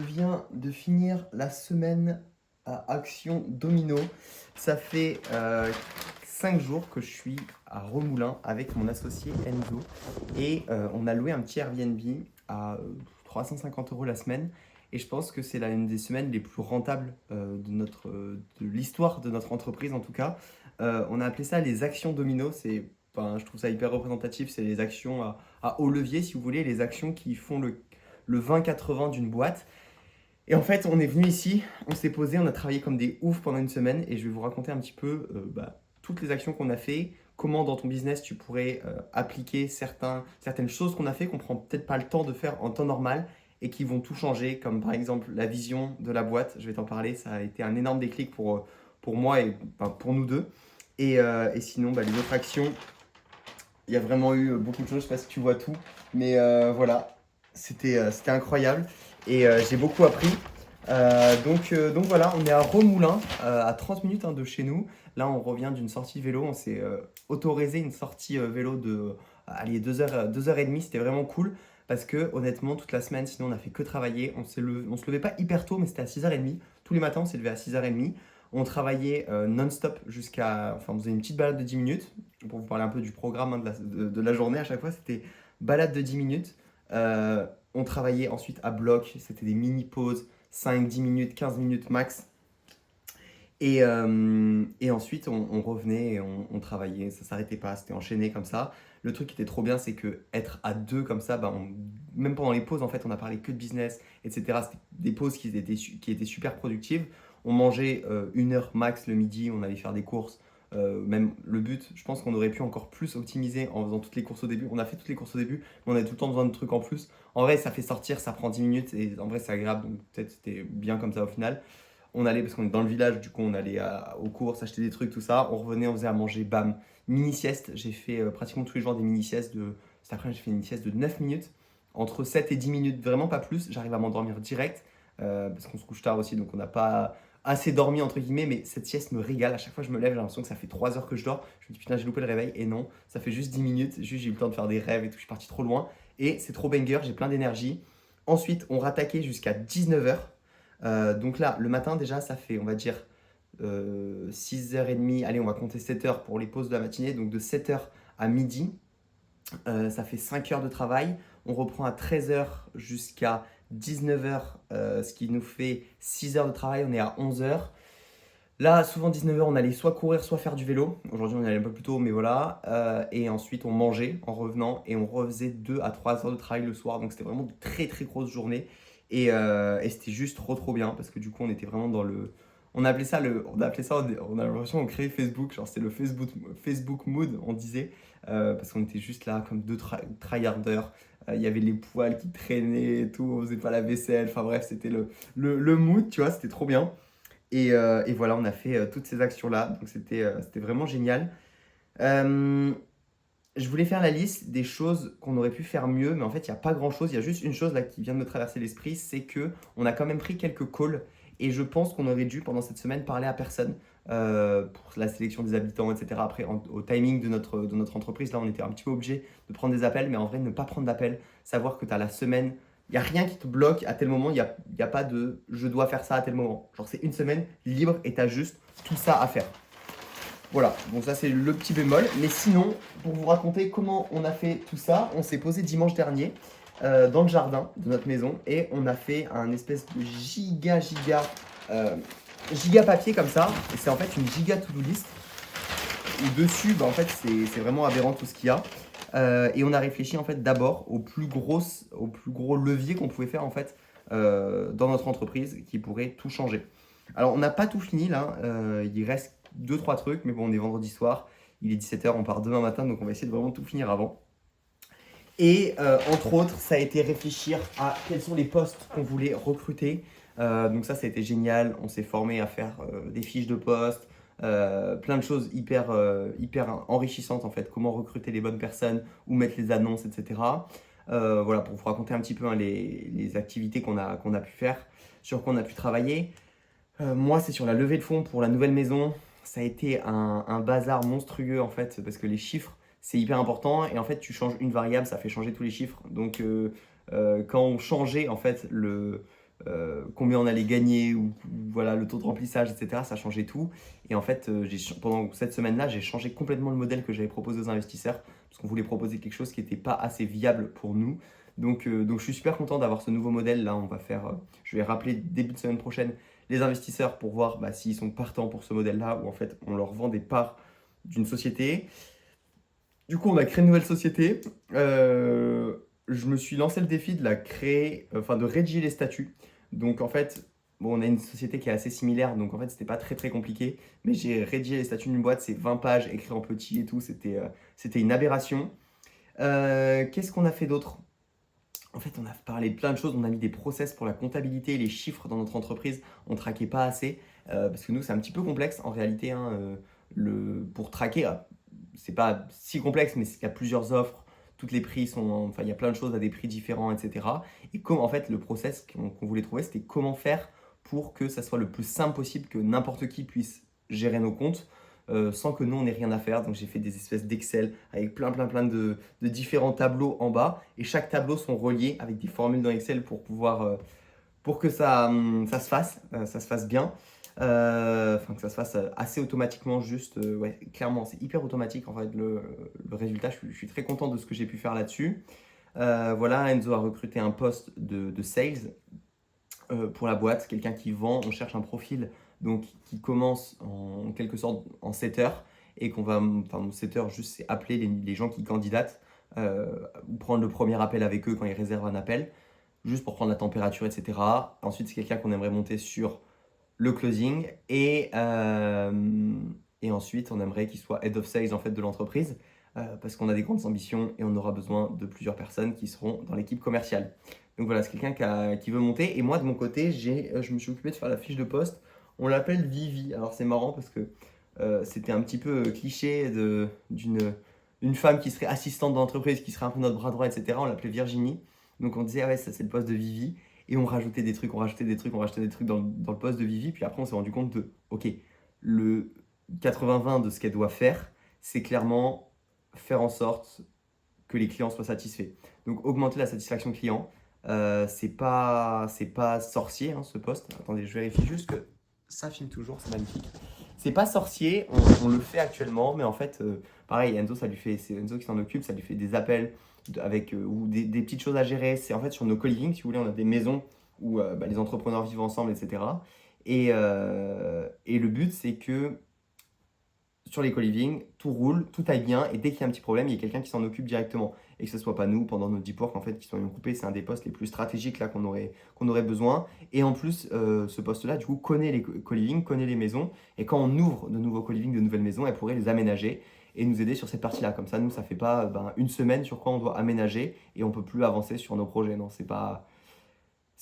Je viens de finir la semaine à Action Domino. Ça fait 5 jours que je suis à Remoulins avec mon associé Enzo et on a loué un petit Airbnb à 350 € la semaine. Et je pense que c'est une des semaines les plus rentables de l'histoire de notre entreprise en tout cas. On a appelé ça les actions domino. Je trouve ça hyper représentatif. C'est les actions à haut levier, si vous voulez, les actions qui font le 20-80 d'une boîte. Et en fait, on est venu ici, on s'est posé, on a travaillé comme des oufs pendant une semaine et je vais vous raconter un petit peu toutes les actions qu'on a fait, comment dans ton business tu pourrais appliquer certaines choses qu'on a fait, qu'on prend peut-être pas le temps de faire en temps normal et qui vont tout changer, comme par exemple la vision de la boîte. Je vais t'en parler, ça a été un énorme déclic pour moi et pour nous deux. Et sinon, les autres actions, il y a vraiment eu beaucoup de choses, je sais pas si tu vois tout, mais voilà, c'était incroyable et j'ai beaucoup appris. Donc voilà, on est à Remoulins, à 30 minutes de chez nous. Là, on revient d'une sortie vélo, on s'est autorisé une sortie vélo de allez, 2 heures et demie, c'était vraiment cool. Parce que honnêtement, toute la semaine, sinon on n'a fait que travailler. On se levait pas hyper tôt, mais c'était à 6h30. Tous les matins, on s'est levé à 6h30. On travaillait non-stop Enfin, on faisait une petite balade de 10 minutes pour vous parler un peu du programme de la journée. À chaque fois, c'était balade de 10 minutes. On travaillait ensuite à bloc, c'était des mini-pauses, 5, 10 minutes, 15 minutes max. Et ensuite, on revenait et on travaillait, ça s'arrêtait pas, c'était enchaîné comme ça. Le truc qui était trop bien, c'est que être à deux comme ça, même pendant les pauses, en fait, on a parlé que de business, etc. C'était des pauses qui étaient super productives. On mangeait 1 heure max le midi, on allait faire des courses. Même le but, je pense qu'on aurait pu encore plus optimiser en faisant toutes les courses au début. On a fait toutes les courses au début, mais on avait tout le temps besoin de trucs en plus. En vrai, ça fait sortir, ça prend 10 minutes et en vrai, c'est agréable. Donc peut-être c'était bien comme ça au final. On allait, parce qu'on est dans le village, du coup, on allait aux courses, acheter des trucs, tout ça. On revenait, on faisait à manger, bam. Mini-sieste. J'ai fait pratiquement tous les jours des mini-siestes. Cet après, j'ai fait une mini-sieste de 9 minutes. Entre 7 et 10 minutes, vraiment pas plus. J'arrive à m'endormir direct. Parce qu'on se couche tard aussi, donc on n'a pas assez dormi, entre guillemets. Mais cette sieste me régale. À chaque fois que je me lève, j'ai l'impression que ça fait 3 heures que je dors. Je me dis, putain, j'ai loupé le réveil. Et non, ça fait juste 10 minutes. Juste, j'ai eu le temps de faire des rêves et tout. Je suis parti trop loin. Et c'est trop banger. J'ai plein d'énergie. Ensuite, on rattaquait jusqu'à 19h. Donc là, le matin, déjà, ça fait, on va dire, 6h30. Allez, on va compter 7 heures pour les pauses de la matinée. Donc de 7h à midi, ça fait 5 heures de travail. On reprend à 13h jusqu'à 19h, ce qui nous fait 6 heures de travail. On est à 11h. Là, souvent 19h, on allait soit courir, soit faire du vélo. Aujourd'hui, on y allait un peu plus tôt, mais voilà. Et ensuite, on mangeait en revenant et on refaisait 2 à 3 heures de travail le soir. Donc, c'était vraiment de très, très grosses journées. Et c'était juste trop, trop bien parce que du coup, on était vraiment dans le. On a l'impression qu'on créait Facebook. Genre, c'était le Facebook mood, on disait. Parce qu'on était juste là comme deux tryharders. Il y avait les poils qui traînaient et tout. On faisait pas la vaisselle. Enfin, bref, c'était le mood, tu vois, c'était trop bien. Et voilà, on a fait toutes ces actions-là. Donc c'était vraiment génial. Euh, je voulais faire la liste des choses qu'on aurait pu faire mieux, mais en fait, il n'y a pas grand-chose. Il y a juste une chose là qui vient de me traverser l'esprit, c'est que on a quand même pris quelques calls. Et je pense qu'on aurait dû, pendant cette semaine, parler à personne pour la sélection des habitants, etc. Après, au timing de notre entreprise, là, on était un petit peu obligé de prendre des appels, mais en vrai, ne pas prendre d'appels, savoir que tu as la semaine. Il n'y a rien qui te bloque à tel moment, il y a pas de je dois faire ça à tel moment. Genre, c'est une semaine libre et tu as juste tout ça à faire. Voilà, donc ça c'est le petit bémol. Mais sinon, pour vous raconter comment on a fait tout ça, on s'est posé dimanche dernier dans le jardin de notre maison et on a fait un espèce de euh, giga papier comme ça. Et c'est en fait une giga to-do list où dessus, en fait, c'est vraiment aberrant tout ce qu'il y a. Et on a réfléchi en fait d'abord au plus gros levier qu'on pouvait faire en fait dans notre entreprise qui pourrait tout changer. Alors on n'a pas tout fini là, il reste deux trois trucs, mais bon on est vendredi soir, il est 17h, on part demain matin, donc on va essayer de vraiment tout finir avant. Et entre autres, ça a été réfléchir à quels sont les postes qu'on voulait recruter. Donc ça a été génial. On s'est formé à faire des fiches de poste, plein de choses hyper enrichissantes en fait. Comment recruter les bonnes personnes, où mettre les annonces, etc. Voilà, pour vous raconter un petit peu les activités qu'on a pu faire, sur quoi on a pu travailler. Moi, c'est sur la levée de fonds pour la nouvelle maison. Ça a été un bazar monstrueux en fait, parce que les chiffres, c'est hyper important. Et en fait, tu changes une variable, ça fait changer tous les chiffres. Donc, quand on changeait en fait combien on allait gagner ou voilà, le taux de remplissage, etc. Ça changeait tout. Et en fait, pendant cette semaine-là, j'ai changé complètement le modèle que j'avais proposé aux investisseurs parce qu'on voulait proposer quelque chose qui n'était pas assez viable pour nous. Donc je suis super content d'avoir ce nouveau modèle. Là, je vais rappeler début de semaine prochaine les investisseurs pour voir s'ils sont partants pour ce modèle-là où en fait on leur vend des parts d'une société. Du coup, on a créé une nouvelle société. Je me suis lancé le défi de la créer, enfin de rédiger les statuts. Donc en fait, bon, on a une société qui est assez similaire, donc en fait, c'était pas très très compliqué. Mais j'ai rédigé les statuts d'une boîte, c'est 20 pages, écrit en petit et tout, c'était une aberration. Qu'est-ce qu'on a fait d'autre? En fait, on a parlé de plein de choses, on a mis des process pour la comptabilité, les chiffres dans notre entreprise, on traquait pas assez, parce que nous, c'est un petit peu complexe en réalité, hein, pour traquer. C'est pas si complexe, mais il y a plusieurs offres, toutes les prix sont, enfin, il y a plein de choses à des prix différents, etc. Et comme en fait, le process qu'on voulait trouver, c'était comment faire pour que ça soit le plus simple possible, que n'importe qui puisse gérer nos comptes, sans que nous, on ait rien à faire. Donc, j'ai fait des espèces d'Excel avec plein de différents tableaux en bas. Et chaque tableau sont reliés avec des formules dans Excel pour pouvoir, pour que ça se fasse bien. Enfin, que ça se fasse assez automatiquement, juste, ouais, clairement, c'est hyper automatique en fait le résultat. Je suis très content de ce que j'ai pu faire là-dessus. Voilà, Enzo a recruté un poste de sales pour la boîte, quelqu'un qui vend. On cherche un profil donc qui commence en quelque sorte en 7 heures et qu'on va, enfin, 7 heures, juste c'est appeler les gens qui candidatent ou prendre le premier appel avec eux quand ils réservent un appel, juste pour prendre la température, etc. Ensuite, c'est quelqu'un qu'on aimerait monter sur le closing et ensuite on aimerait qu'il soit head of sales en fait de l'entreprise parce qu'on a des grandes ambitions et on aura besoin de plusieurs personnes qui seront dans l'équipe commerciale. Donc voilà, c'est quelqu'un qui veut monter et moi de mon côté, je me suis occupé de faire la fiche de poste. On l'appelle Vivi. Alors c'est marrant parce que c'était un petit peu cliché d'une femme qui serait assistante d'entreprise, qui serait un peu notre bras droit, etc. On l'appelait Virginie. Donc on disait, ah ouais, ça c'est le poste de Vivi. Et on rajoutait des trucs, on rajoutait des trucs, on rajoutait des trucs dans le poste de Vivi. Puis après, on s'est rendu compte de, ok, le 80-20 de ce qu'elle doit faire, c'est clairement faire en sorte que les clients soient satisfaits. Donc augmenter la satisfaction client, c'est pas sorcier ce poste. Attendez, je vérifie juste que ça filme toujours, c'est magnifique. C'est pas sorcier, on le fait actuellement, mais en fait, pareil, Enzo, c'est Enzo qui s'en occupe, ça lui fait des appels avec ou des petites choses à gérer. C'est en fait sur nos co-living, si vous voulez, on a des maisons où les entrepreneurs vivent ensemble, etc. Et le but, c'est que sur les co-living, tout roule, tout aille bien, et dès qu'il y a un petit problème, il y a quelqu'un qui s'en occupe directement. Et que ce soit pas nous pendant nos deep work, en fait, qui soient coupés, c'est un des postes les plus stratégiques là qu'on aurait besoin. Et en plus, ce poste-là, du coup, connaît les co-living, connaît les maisons, et quand on ouvre de nouveaux co-living, de nouvelles maisons, elle pourrait les aménager et nous aider sur cette partie-là. Comme ça, nous, ça fait pas une semaine sur quoi on doit aménager, et on peut plus avancer sur nos projets. Non, c'est pas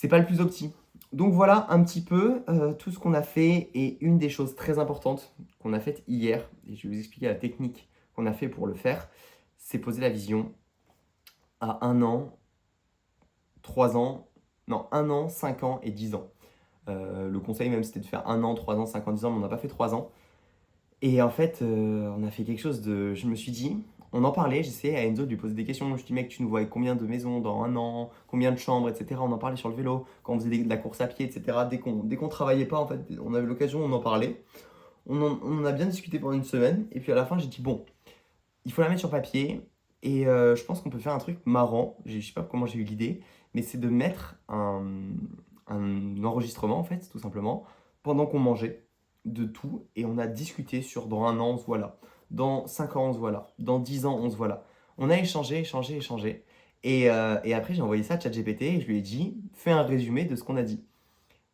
le plus opti. Donc voilà un petit peu tout ce qu'on a fait et une des choses très importantes qu'on a faites hier, et je vais vous expliquer la technique qu'on a fait pour le faire, c'est poser la vision à 1 an, 3 ans, non 1 an, 5 ans et 10 ans. Le conseil même c'était de faire 1 an, 3 ans, 5 ans, 10 ans, mais on n'a pas fait 3 ans. Et en fait, on a fait quelque chose de. Je me suis dit, on en parlait, j'essayais à Enzo de lui poser des questions. Je dis, mec, tu nous vois avec combien de maisons dans 1 an, combien de chambres, etc. On en parlait sur le vélo, quand on faisait de la course à pied, etc. Dès qu'on travaillait pas, en fait, on avait l'occasion, on en parlait. On en a bien discuté pendant une semaine. Et puis à la fin, j'ai dit, bon, il faut la mettre sur papier. Et je pense qu'on peut faire un truc marrant. Je sais pas comment j'ai eu l'idée, mais c'est de mettre un enregistrement, en fait, tout simplement, pendant qu'on mangeait de tout et on a discuté sur dans 1 an on se voit là, dans 5 ans on se voit là, dans 10 ans on se voit là. On a échangé et après j'ai envoyé ça à ChatGPT et je lui ai dit fais un résumé de ce qu'on a dit.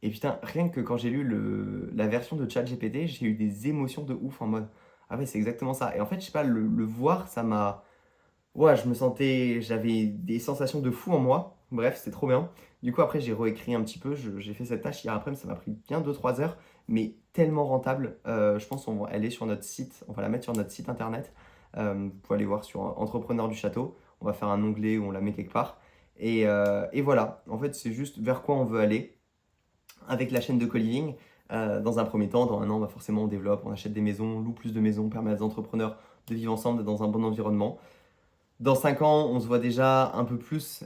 Et putain, rien que quand j'ai lu la version de ChatGPT, j'ai eu des émotions de ouf en mode ah ouais, c'est exactement ça. Et en fait, je sais pas, le voir, ça m'a. Ouais, j'avais des sensations de fou en moi. Bref, c'était trop bien. Du coup, après, j'ai réécrit un petit peu. J'ai fait cette tâche hier après, ça m'a pris bien 2-3 heures, mais tellement rentable. Je pense elle est sur notre site. On va la mettre sur notre site internet. Vous pouvez aller voir sur Entrepreneur du Château. On va faire un onglet où on la met quelque part. Et voilà. En fait, c'est juste vers quoi on veut aller avec la chaîne de co-living. Dans un premier temps, dans 1 an, forcément, on développe, on achète des maisons, on loue plus de maisons, on permet à des entrepreneurs de vivre ensemble dans un bon environnement. Dans 5 ans, on se voit déjà un peu plus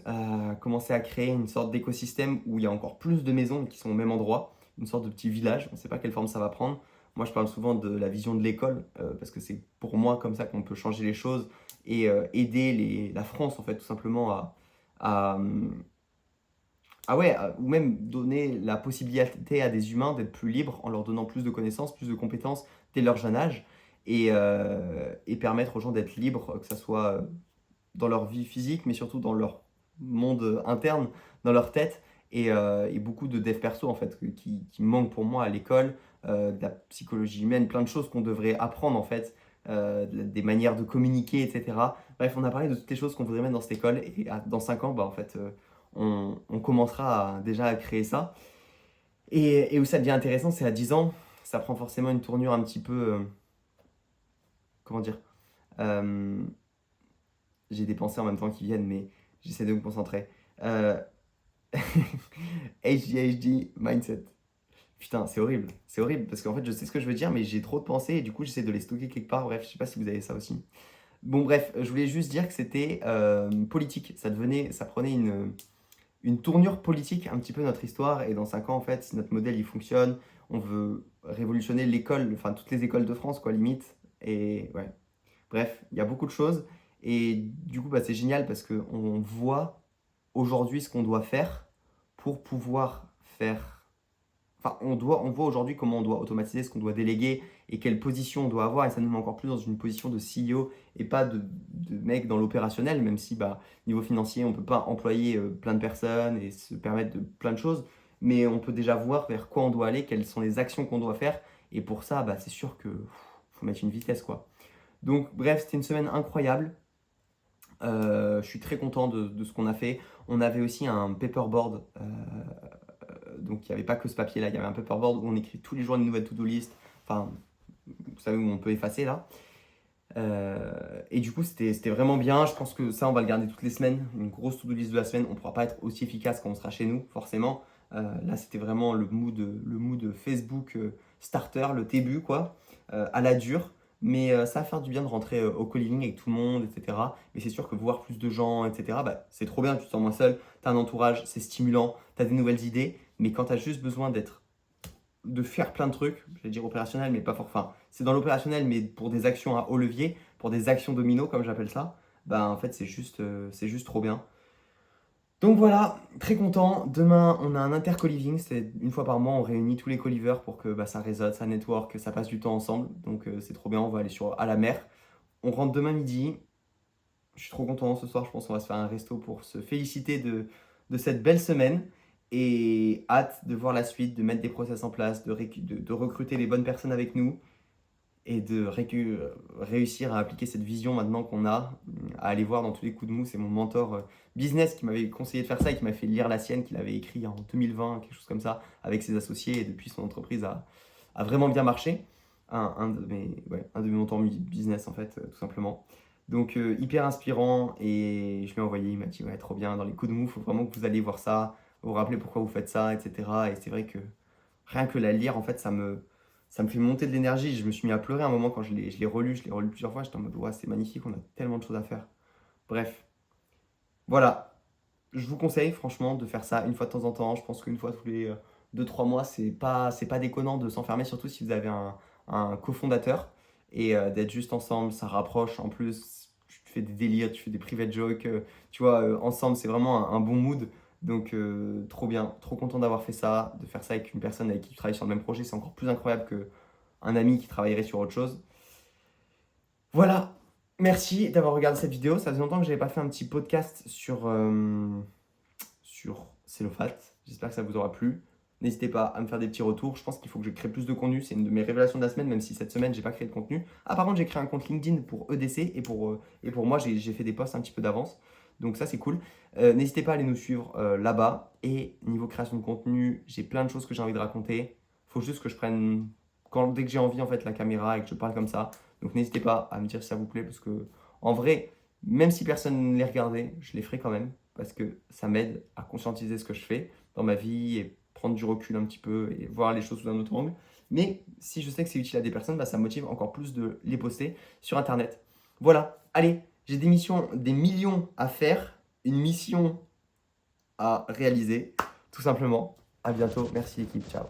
commencer à créer une sorte d'écosystème où il y a encore plus de maisons qui sont au même endroit, une sorte de petit village. On ne sait pas quelle forme ça va prendre. Moi, je parle souvent de la vision de l'école parce que c'est pour moi comme ça qu'on peut changer les choses et aider la France, en fait, tout simplement à, ouais, ou même donner la possibilité à des humains d'être plus libres en leur donnant plus de connaissances, plus de compétences dès leur jeune âge et permettre aux gens d'être libres, que ce soit dans leur vie physique, mais surtout dans leur monde interne, dans leur tête. Et beaucoup de dev perso, en fait, qui manquent pour moi à l'école, de la psychologie humaine, plein de choses qu'on devrait apprendre, en fait, des manières de communiquer, etc. Bref, on a parlé de toutes les choses qu'on voudrait mettre dans cette école. Et dans 5 ans, bah, en fait, on commencera déjà à créer ça. Et où ça devient intéressant, c'est à 10 ans. Ça prend forcément une tournure un petit peu... comment dire euh, J'ai des pensées en même temps qui viennent, mais j'essaie de me concentrer. Euh, ADHD mindset. Putain, c'est horrible parce qu'en fait je sais ce que je veux dire, mais j'ai trop de pensées et du coup j'essaie de les stocker quelque part. Bref, je sais pas si vous avez ça aussi. Bon, bref, je voulais juste dire que c'était politique. Ça prenait une tournure politique un petit peu notre histoire. Et dans 5 ans, en fait, si notre modèle il fonctionne, on veut révolutionner l'école, enfin toutes les écoles de France, quoi, limite. Et ouais, bref, il y a beaucoup de choses. Et du coup, bah, c'est génial parce qu'on voit aujourd'hui ce qu'on doit faire pour pouvoir faire. Enfin, on voit aujourd'hui comment on doit automatiser, ce qu'on doit déléguer et quelle position on doit avoir. Et ça nous met encore plus dans une position de CEO et pas de mec dans l'opérationnel, même si, bah, niveau financier, on ne peut pas employer plein de personnes et se permettre de plein de choses. Mais on peut déjà voir vers quoi on doit aller, quelles sont les actions qu'on doit faire. Et pour ça, bah, c'est sûr que faut mettre une vitesse, quoi. Donc, bref, c'était une semaine incroyable. Je suis très content de ce qu'on a fait. On avait aussi un paperboard, donc il n'y avait pas que ce papier-là, il y avait un paperboard où on écrit tous les jours une nouvelle to-do list, enfin, vous savez, où on peut effacer là. Et du coup, c'était vraiment bien. Je pense que ça, on va le garder toutes les semaines, une grosse to-do list de la semaine. On ne pourra pas être aussi efficace quand on sera chez nous, forcément. Là, c'était vraiment le mood Facebook starter, le début, quoi, à la dure. Mais ça va faire du bien de rentrer au co-living avec tout le monde, etc. Mais c'est sûr que voir plus de gens, etc., bah, c'est trop bien, tu te sens moins seul, tu as un entourage, c'est stimulant, tu as des nouvelles idées. Mais quand tu as juste besoin de faire plein de trucs, je vais dire opérationnel, mais pas fort. Enfin, c'est dans l'opérationnel, mais pour des actions à haut levier, pour des actions domino, comme j'appelle ça, bah en fait, c'est juste trop bien. Donc voilà, très content. Demain, on a un inter-co-living. C'est une fois par mois, on réunit tous les co-livers pour que bah, ça résonne, ça network, que ça passe du temps ensemble. Donc c'est trop bien, on va aller à la mer. On rentre demain midi. Je suis trop content ce soir. Je pense qu'on va se faire un resto pour se féliciter de cette belle semaine. Et hâte de voir la suite, de mettre des process en place, de recruter les bonnes personnes avec nous et de réussir à appliquer cette vision maintenant qu'on a, à aller voir dans tous les coups de mou. C'est mon mentor business qui m'avait conseillé de faire ça et qui m'a fait lire la sienne, qu'il avait écrit en 2020, quelque chose comme ça, avec ses associés. Et depuis, son entreprise a vraiment bien marché. Un de mes mentors business, en fait, tout simplement. Donc, hyper inspirant. Et je lui ai envoyé, il m'a dit, ouais, trop bien, dans les coups de mou, il faut vraiment que vous alliez voir ça, vous rappeler pourquoi vous faites ça, etc. Et c'est vrai que rien que la lire, en fait, ça me fait monter de l'énergie. Je me suis mis à pleurer un moment quand je l'ai relu plusieurs fois. J'étais en mode, ouais, c'est magnifique, on a tellement de choses à faire. Bref, voilà. Je vous conseille franchement de faire ça une fois de temps en temps. Je pense qu'une fois tous les 2-3 mois, c'est pas déconnant de s'enfermer, surtout si vous avez un cofondateur et d'être juste ensemble. Ça rapproche. En plus, tu te fais des délires, tu fais des private jokes, tu vois, ensemble, c'est vraiment un bon mood. Donc, trop bien, trop content d'avoir fait ça, de faire ça avec une personne avec qui tu travailles sur le même projet. C'est encore plus incroyable qu'un ami qui travaillerait sur autre chose. Voilà, merci d'avoir regardé cette vidéo. Ça faisait longtemps que je n'avais pas fait un petit podcast sur Cellofat. J'espère que ça vous aura plu. N'hésitez pas à me faire des petits retours. Je pense qu'il faut que je crée plus de contenu. C'est une de mes révélations de la semaine, même si cette semaine, j'ai pas créé de contenu. Ah, par contre, j'ai créé un compte LinkedIn pour EDC et pour moi, j'ai fait des posts un petit peu d'avance. Donc ça, c'est cool. N'hésitez pas à aller nous suivre là-bas. Et niveau création de contenu, j'ai plein de choses que j'ai envie de raconter. Il faut juste que je prenne, dès que j'ai envie, en fait, la caméra et que je parle comme ça. Donc n'hésitez pas à me dire si ça vous plaît, parce que en vrai, même si personne ne les regardait, je les ferai quand même, parce que ça m'aide à conscientiser ce que je fais dans ma vie et prendre du recul un petit peu et voir les choses sous un autre angle. Mais si je sais que c'est utile à des personnes, bah, ça me motive encore plus de les poster sur Internet. Voilà, allez, J'ai des millions à faire, une mission à réaliser, tout simplement. À bientôt. Merci l'équipe. Ciao.